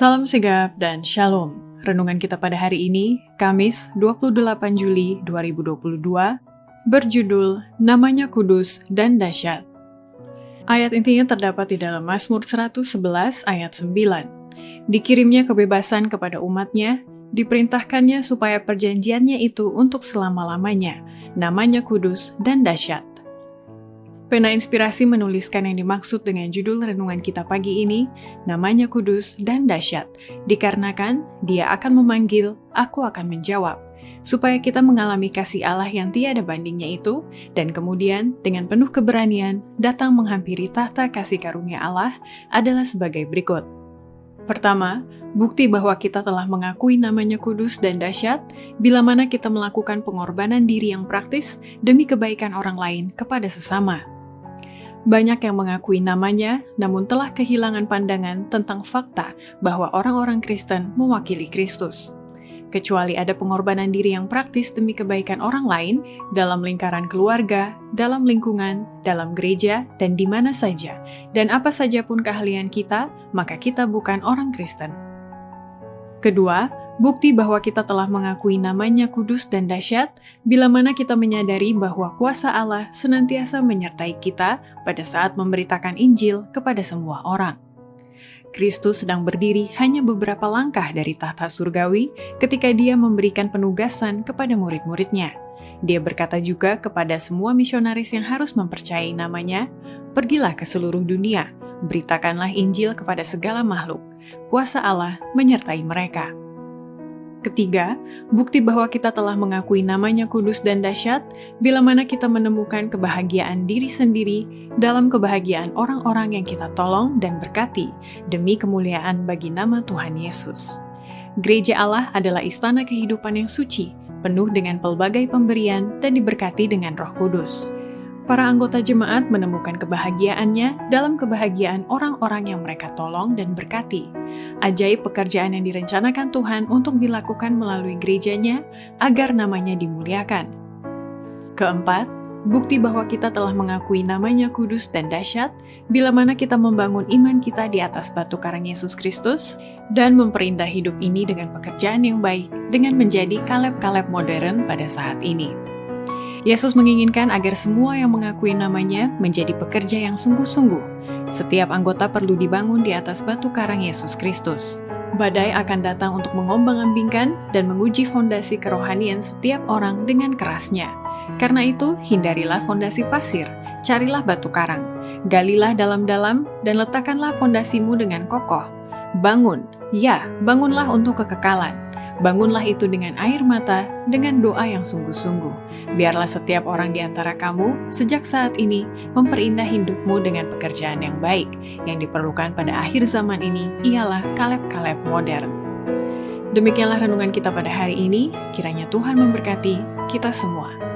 Salam sigap dan shalom. Renungan kita pada hari ini, Kamis 28 Juli 2022, berjudul Namanya Kudus dan Dahsyat. Ayat intinya terdapat di dalam Mazmur 111 ayat 9. Dikirimnya kebebasan kepada umatnya, diperintahkannya supaya perjanjiannya itu untuk selama-lamanya, namanya kudus dan dahsyat. Pena Inspirasi menuliskan yang dimaksud dengan judul renungan kita pagi ini, namanya kudus dan dahsyat, dikarenakan Dia akan memanggil, aku akan menjawab, supaya kita mengalami kasih Allah yang tiada bandingnya itu, dan kemudian dengan penuh keberanian datang menghampiri tahta kasih karunia Allah adalah sebagai berikut. Pertama, bukti bahwa kita telah mengakui namanya kudus dan dahsyat bila mana kita melakukan pengorbanan diri yang praktis demi kebaikan orang lain kepada sesama. Banyak yang mengakui namanya, namun telah kehilangan pandangan tentang fakta bahwa orang-orang Kristen mewakili Kristus. Kecuali ada pengorbanan diri yang praktis demi kebaikan orang lain, dalam lingkaran keluarga, dalam lingkungan, dalam gereja, dan di mana saja, dan apa saja pun keahlian kita, maka kita bukan orang Kristen. Kedua, bukti bahwa kita telah mengakui namanya kudus dan dahsyat, bila mana kita menyadari bahwa kuasa Allah senantiasa menyertai kita pada saat memberitakan Injil kepada semua orang. Kristus sedang berdiri hanya beberapa langkah dari tahta surgawi ketika Dia memberikan penugasan kepada murid-muridnya. Dia berkata juga kepada semua misionaris yang harus mempercayai namanya, "Pergilah ke seluruh dunia, beritakanlah Injil kepada segala makhluk. Kuasa Allah menyertai mereka." Ketiga, bukti bahwa kita telah mengakui namanya kudus dan dahsyat bila mana kita menemukan kebahagiaan diri sendiri dalam kebahagiaan orang-orang yang kita tolong dan berkati demi kemuliaan bagi nama Tuhan Yesus. Gereja Allah adalah istana kehidupan yang suci, penuh dengan pelbagai pemberian dan diberkati dengan Roh Kudus. Para anggota jemaat menemukan kebahagiaannya dalam kebahagiaan orang-orang yang mereka tolong dan berkati. Ajaib pekerjaan yang direncanakan Tuhan untuk dilakukan melalui gerejanya agar namanya dimuliakan. Keempat, bukti bahwa kita telah mengakui namanya kudus dan dahsyat bila mana kita membangun iman kita di atas batu karang Yesus Kristus dan memperindah hidup ini dengan pekerjaan yang baik dengan menjadi Kaleb-Kaleb modern pada saat ini. Yesus menginginkan agar semua yang mengakui namanya menjadi pekerja yang sungguh-sungguh. Setiap anggota perlu dibangun di atas batu karang Yesus Kristus. Badai akan datang untuk mengombang-ambingkan dan menguji fondasi kerohanian setiap orang dengan kerasnya. Karena itu, hindarilah fondasi pasir, carilah batu karang, galilah dalam-dalam dan letakkanlah fondasimu dengan kokoh. Bangun, ya, bangunlah untuk kekekalan. Bangunlah itu dengan air mata, dengan doa yang sungguh-sungguh. Biarlah setiap orang di antara kamu, sejak saat ini, memperindah hidupmu dengan pekerjaan yang baik. Yang diperlukan pada akhir zaman ini ialah Kaleb-Kaleb modern. Demikianlah renungan kita pada hari ini, kiranya Tuhan memberkati kita semua.